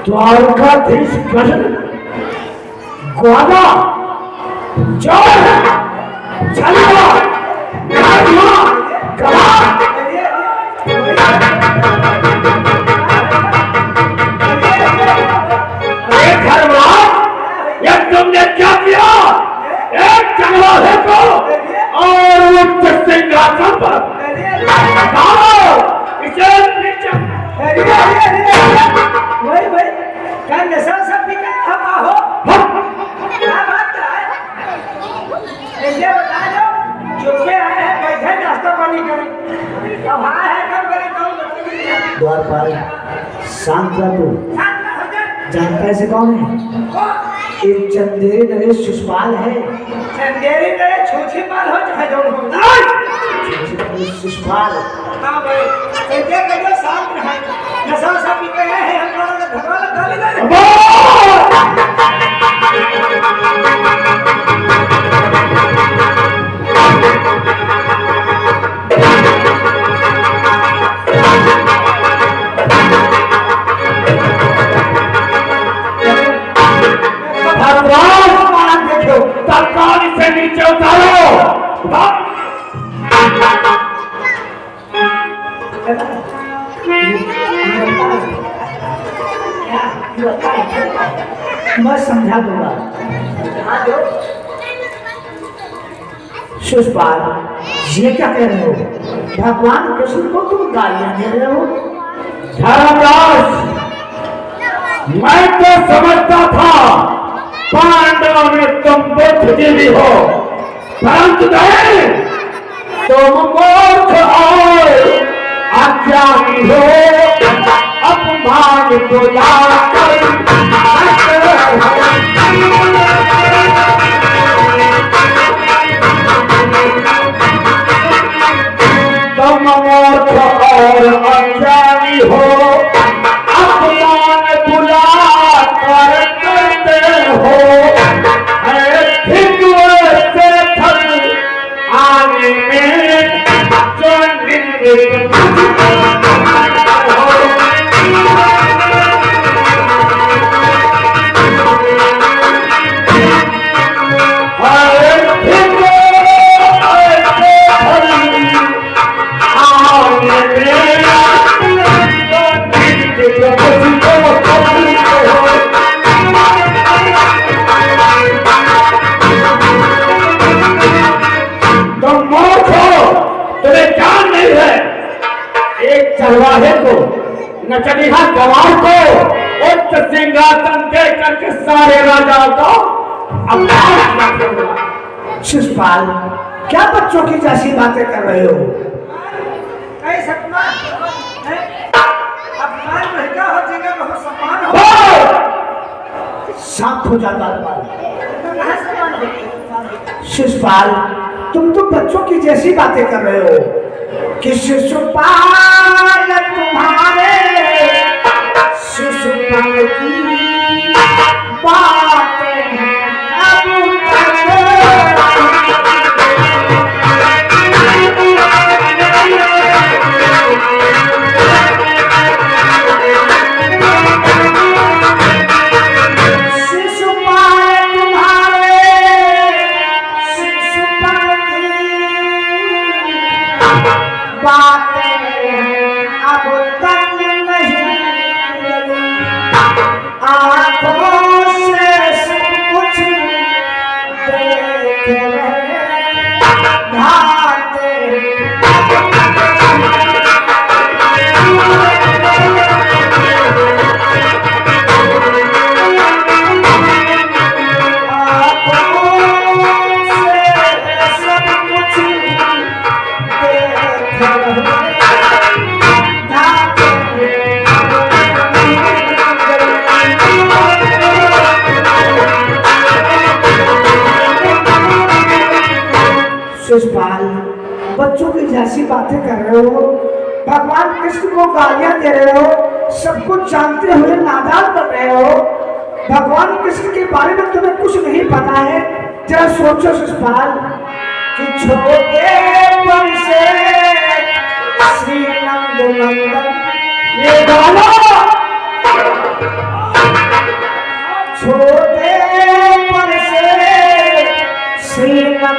द्वारकाधीश कृष्ण ग्वाला चोर छलवा गाड़िया गवाह अरे धर्मराज ये तुमने क्या किया? एक चंगलाहे को और उच्च सिंहासन पर डालो इसे नीचे। वही वही क्या नशा सब भी क्या हम हो क्या बात है? ये बता दो चुपके आए हैं बैठे नाश्ता पानी करें कब आए हैं कब करें कौन द्वारपाल शांत रह तू। जानता है से कौन है? एक चंदेरी नरेश शिशुपाल है। चंदेरी नरे छोटी पाल हो चाहे जो शिशुपाल। हाँ भाई कैसे कैसे शांत रहे नशा सब भी कहे हैं हम लोगों ने भगवान गाली दे तत्काल इसे नीचे उतारो। मैं समझा दूंगा। शिशुपाल ये क्या कह रहे हो? भगवान कृष्ण को तुम गालियां दे रहे हो? धर्मराज मैं तो समझता था पांडवों में तुम बुद्धिजीवी हो परंतु नहीं तुम मूर्ख और अज्ञानी हो। अपमान को जाकर तुम मूर्ख और अज्ञानी हो। अपमान बुला कर करते हो। आने में जो चरवाहे को नचनिहा गवार को उच्च सिंहासन दे करके सारे राजाओं को अपमान। शिशुपाल क्या बच्चों की जैसी बातें कर रहे हो? अपमान महंगा हो जाएगा बहुत सम्मान हो शांत हो जाता शिशुपाल तुम तो बच्चों की जैसी बातें कर रहे हो कि शिशुपाल तुम्हारे शिशुपाल की बातें हैं अब शिशुपाल बच्चों की जैसी बातें कर रहे हो। भगवान कृष्ण को गालियां दे रहे हो। सब कुछ जानते हुए नादान कर रहे हो। भगवान कृष्ण के बारे में तुम्हें कुछ नहीं पता है। जरा सोचो शिशुपाल कि छोटे पर से श्री नंद नंदन ये गाना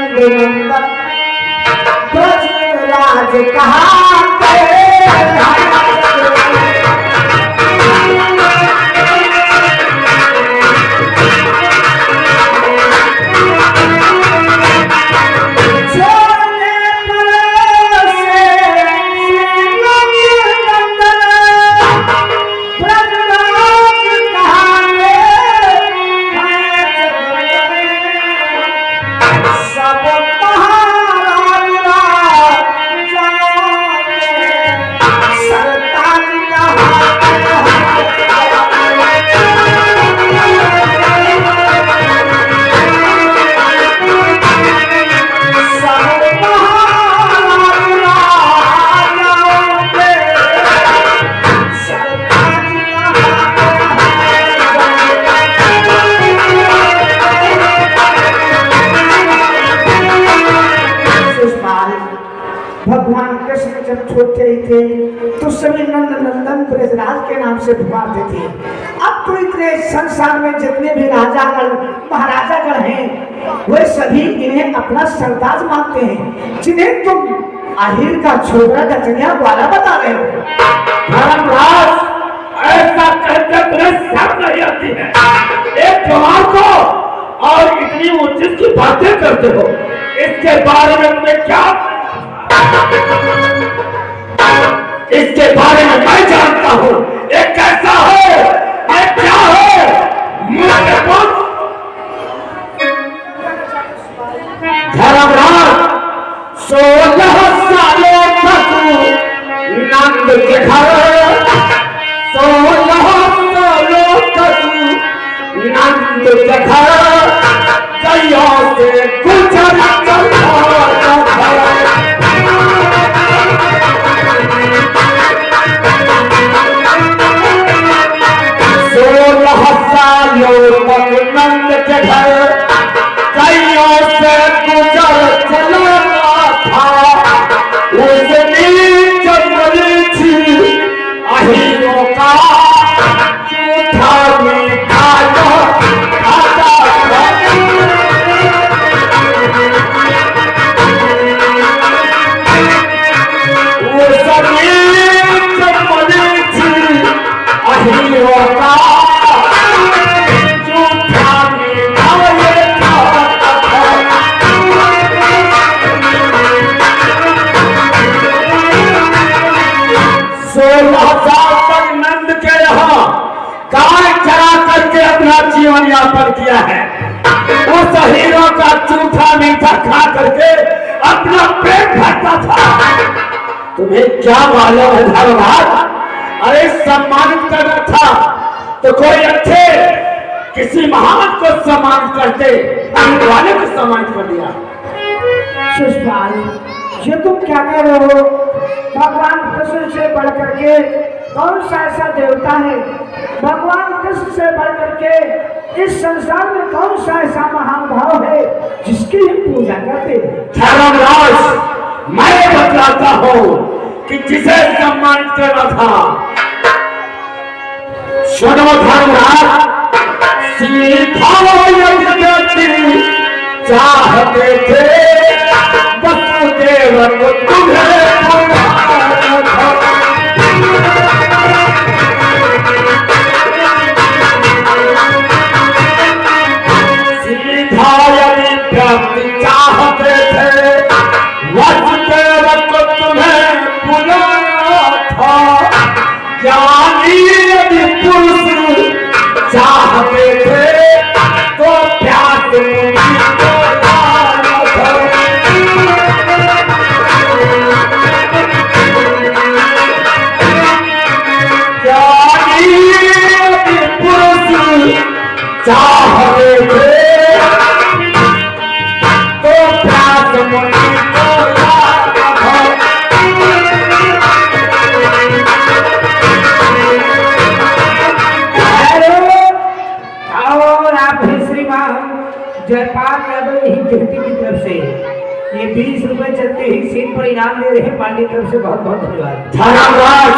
नंदन ब्रजराज कहाते भगवान कृष्ण जब छोटे ही थे तो सभी नंद नंदन ब्रजराज के नाम से पुकारते थे। अब तो इतने संसार में जितने भी राजागण महाराजागण हैं वे सभी इन्हें अपना सरताज मानते हैं, जिन्हें तुम आहिर का छोटा डचनिया वाला बता रहे हो। धर्मराज, ऐसा कहते तुम्हें शर्म नहीं आती है? एक जवान को और इतनी ऊंची की बातें करते हो, इसके बारे में तुम्हें क्या? इसके बारे में मैं जानता हूँ। ये कैसा है, ये क्या है? मुझे पूछ। धर्मराज, 16 सालों तक नंद के घर, 16 सालों तक नंद के घर कईयों से गुजर नंद के घर कईयों से गुजर चला था। उसने जंगली थी अहिरों का झूठा मीठा खाता उसने जंगली थी अहिरों का 16 साल तक नंद के यहाँ गाय चरा करके अपना जीवन यापन किया है। उस हीरो का झूठा मीठा खा करके अपना पेट भरता था। तुम्हें क्या मालूम है धर्मराज? अरे सम्मानित करना था तो कोई अच्छे किसी महान को सम्मानित करते, वाले को सम्मानित कर दिया। शिषपाल, ये तुम क्या कह रहे हो? भगवान कृष्ण से बढ़ करके कौन सा ऐसा देवता है? भगवान कृष्ण से बढ़ करके इस संसार में कौन सा ऐसा महान भाव है जिसकी हम पूजा करते हैं? धर्मराज, मैं बतलाता हूँ कि जिसे सम्मानित करना था। सुनो धर्मराज, सीधा चाहते थे वसुदेव को तुम्हें सीधा यदि प्राप्ति चाहते थे वसुदेव को तुम्हें बुलाना था। ज्ञानी यदि पुरुष चाहते थे तो प्यास चाहते थे तो प्यास मुनि को और आप श्रीमान जयपाल यादव यही कहती की तरफ से ये 20 रुपए चलते ही सीट पर इनाम दे रहे हैं। पार्टी की तरफ से बहुत बहुत धन्यवाद। धन्यवाद।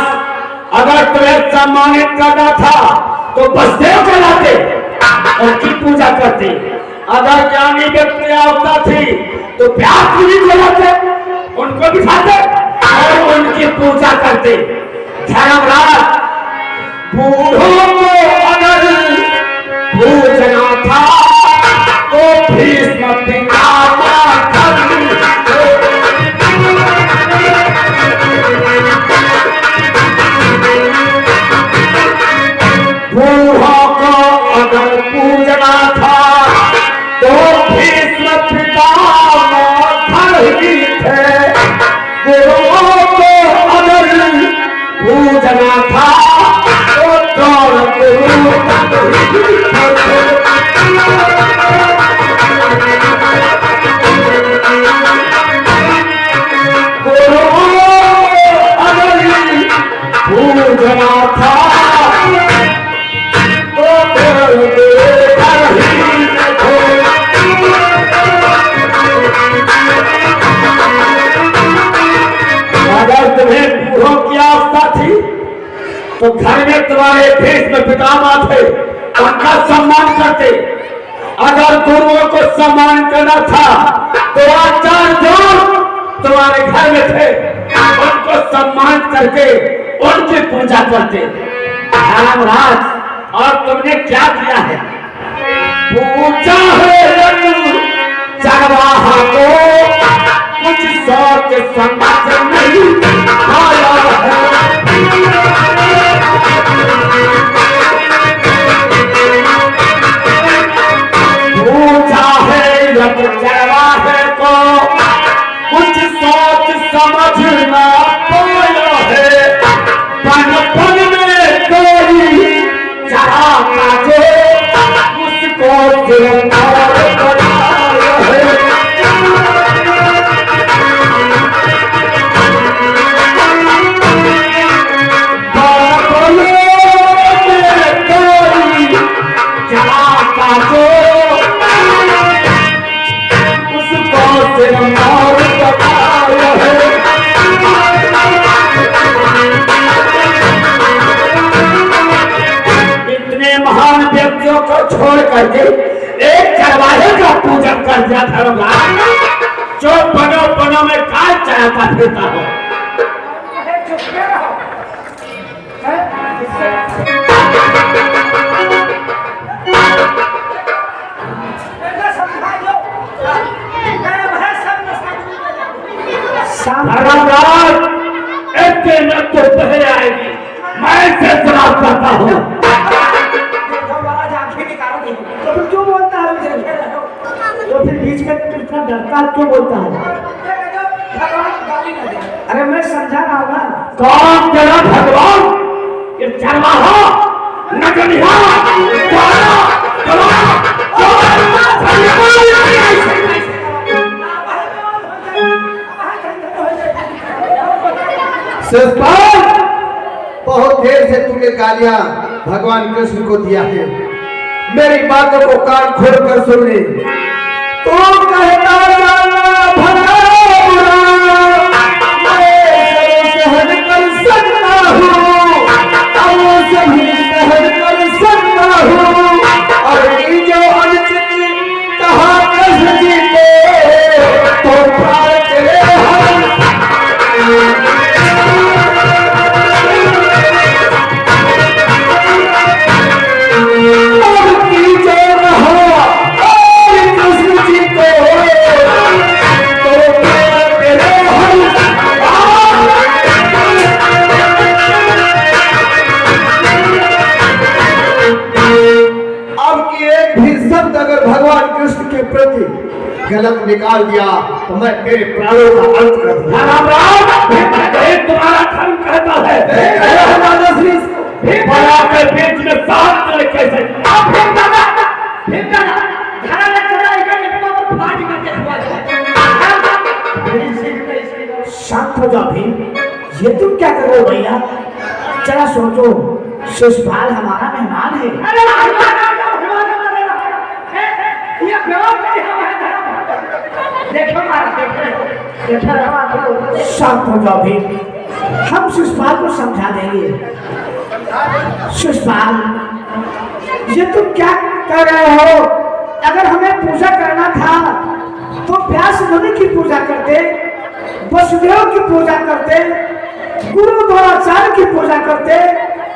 अगर तुम्हें सम्मानित करना था तो बसदेव कहलाते और की पूजा करते। अगर ज्ञानी व्यक्ति आवता थी तो प्यार पूरी जलाते, उनको बिठाते और उनकी पूजा करते। धर्मराज बूढ़ों को अगर पूजना था तो भीष्म पितामह बूढ़ों को अगर पूजना था तो भीष्म पितामह ही थे। गुरुओं को अगर पूजना था तो द्रोण गुरु पूजना था अगर तुम्हें बूढ़ों की आस्था थी तो घर में तुम्हारे भीष्म पितामह थे, उनका सम्मान करते। अगर गुरुओं को सम्मान करना था तो आचार्य तुम्हारे घर में थे, उनको सम्मान करके उनकी पूजा करते। धर्मराज और तुमने क्या किया है? पूजा है चरवाहा को कुछ सोच समझ नहीं आया है। पूजा है चरवाहे को कुछ सोच समझ ना पाया है। पन में कोई चराता जो उसको गिरफ्तार बनाया है। को छोड़ करके एक चरवाहे का पूजन कर दिया धर्मराज, जो बनो बनो में काय चढ़ाता फिरता हो। धर्मराज एक दिन तो पहले आएगी, मैं इसे जवाब करता हूँ। क्यों बोलता है? तो फिर बीच में इतना डरता क्यों बोलता है? अरे मैं समझा रहा हूँ ना। कौन तेरा भगवान? ये चरवाहा नगनिया बहुत देर से तुमने गालियां भगवान कृष्ण को दिया है, मेरी बातों को कान खोल कर सुन ले। तो कहता भला बुरा मैं सहन कर सकता हूँ, सभी सहन कर सकता हूँ। और ये जो अनुचित कहा कृष्ण जी को तो प्राण चले गलत निकाल दिया तो मैं तेरे प्राणों का अंत कर दूंगा। तुम्हारा धर्म कहता है बड़ा के बीच में साथ में कैसे शांत हो जाओ भीम, ये तुम क्या कर रहे हो भैया? चला सोचो, शिशुपाल हमारा मेहमान है। शांत हो जाओ भीम, हम शिशुपाल को समझा देंगे। शिशुपाल, ये तुम क्या कर रहे हो? अगर हमें पूजा करना था तो व्यास मुनि की पूजा करते, वसुदेव की पूजा करते, गुरु द्रोणाचार्य की पूजा करते,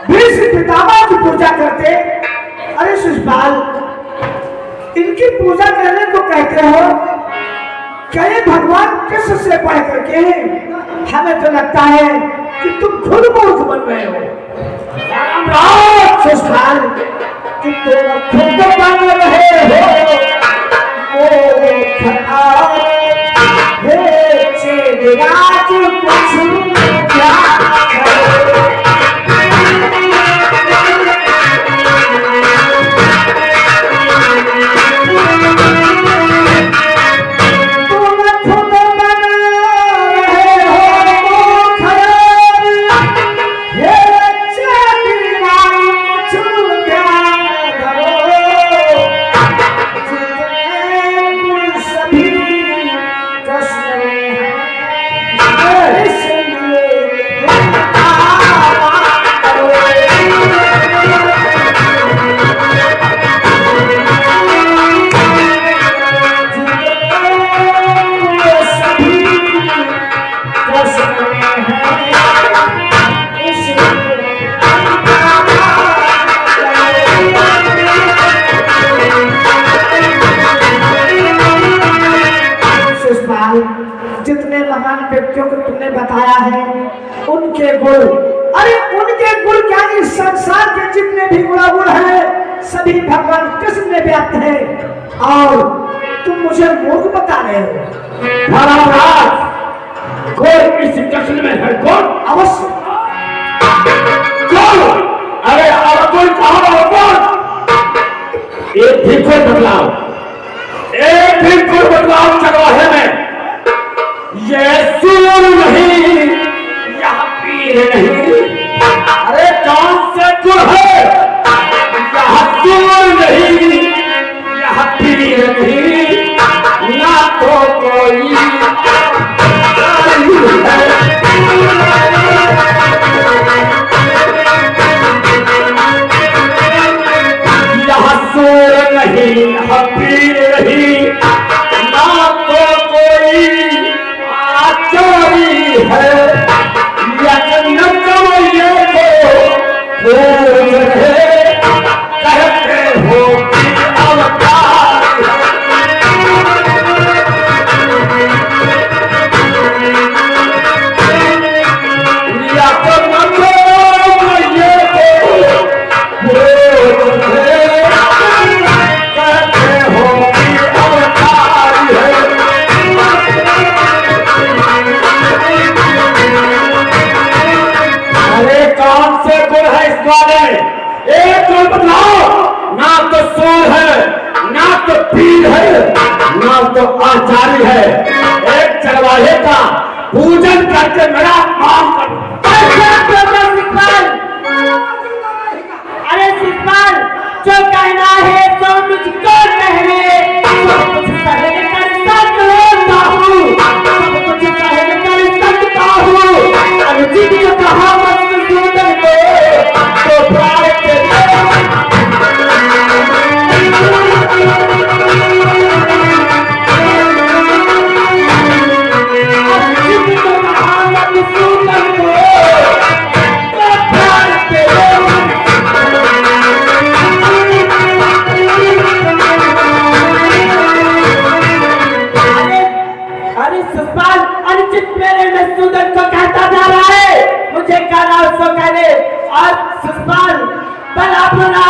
भीष्म पितामह की पूजा करते। अरे शिशुपाल, इनकी पूजा करने को कहते हो, क्या ये भगवान कृष्ण से पढ़ करके? हमें तो लगता है कि तुम खुद मूर्ख बन गए हो। शिशुपाल, कि तुम खुद बन रहे हो जितने महान व्यक्तियों को तुमने बताया है उनके गुण, अरे उनके गुण क्या, इस संसार के जितने भी गुणागुण हैं सभी भगवान कृष्ण में व्याप्त है और तुम मुझे मूर्ख बता रहे हो। महाराज, कोई इस कृष्ण में है? कौन? अवश्य कौन? अरे अर्जुन कहाँ? कौन? एक भी कोई बदलाव, एक भी कोई बदलाव चरवाहे में। ये सूर नहीं, यह पीर नहीं। अरे कौन से गुण है? यह सूर नहीं, यह पीर नहीं, ना तो कोई यह सूर नहीं, यह पीर नहीं, ना तो कोई आचारी है। यज्ञ कमैये को कहते हो कि अवतार एक तो बदलाव, ना तो सूर है, ना तो पीर है, ना तो आचार्य है। एक चरवाहे का पूजन करके मेरा काम करो। अरे शिशुपाल, जो कहना है तो मुझको कहने, सब कुछ सहन कर सकता हूँ, सब कुछ सहन कर सकता हूँ। अनुचित जो कहा मधुसूदन को तो प्राण के अनुचित जो कहा मधुसूदन को तो प्राण के अरे शिशुपाल, अनुचित मेरे मधुसूदन को कहता जा रहा है, मुझे कहना उसको कहने। और शिशुपाल, बल अपना